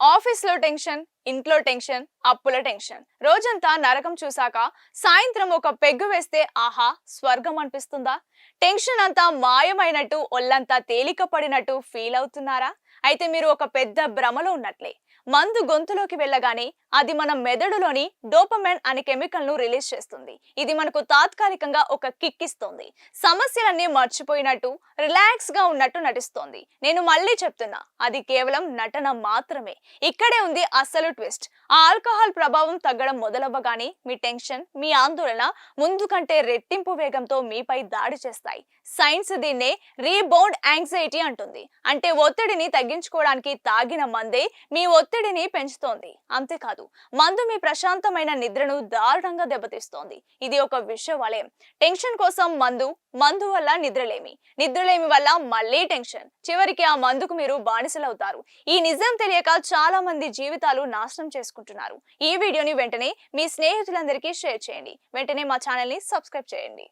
ఆఫీస్‌లో టెన్షన్, ఇంట్లో టెన్షన్, అప్పుల టెన్షన్. రోజంతా నరకం చూసాక సాయంత్రం ఒక పెగ్గు వేస్తే ఆహా! స్వర్గం అనిపిస్తుందా? టెన్షన్ అంతా మాయమైనట్టు ఒళ్ళంతా తేలిక పడినట్టు ఫీల్ అవుతున్నారా? అయితే మీరు ఒక పెద్ద భ్రమలో ఉన్నట్లే. మందు గొంతులోకి వెళ్ళగానే అది మన మెదడులోని డోపమైన్ అనే కెమికల్ ను రిలీజ్ చేస్తుంది. ఇది మనకు తాత్కాలికంగా ఒక కిక్ ఇస్తుంది. సమస్యలన్నీ మర్చిపోయినట్టు, రిలాక్స్ గా ఉన్నట్టు నటిస్తోంది. నేను మళ్ళీ చెప్తున్నా, అది కేవలం నటన మాత్రమే. ఇక్కడే ఉంది అసలు ట్విస్ట్. ఆ ఆల్కహాల్ ప్రభావం తగ్గడం మొదలవ్వగానే మీ టెన్షన్, మీ ఆందోళన ముందు కంటే రెట్టింపు వేగంతో మీపై దాడి చేస్తాయి. సైన్స్ దీన్నే రీబౌండ్ యాంగ్జైటీ అంటుంది. అంటే ఒత్తిడిని తగ్గించుకోవడానికి తాగిన మందే మీ ఒత్తిడిని పెంచుతోంది. అంతేకాదు, మందు మీ ప్రశాంతమైన నిద్రను దారుణంగా దెబ్బతీస్తోంది. ఇది ఒక విష వలయం. టెన్షన్ కోసం మందు, మందు వల్ల నిద్రలేమి, నిద్రలేమి వల్ల మళ్ళీ టెన్షన్. చివరికి ఆ మందుకు మీరు బానిసలవుతారు. ఈ నిజం తెలియక చాలా మంది జీవితాలు నాశనం చేసుకుంటున్నారు. ఈ వీడియోని వెంటనే మీ స్నేహితులందరికీ షేర్ చేయండి. వెంటనే మా ఛానల్ ని సబ్స్క్రైబ్ చేయండి.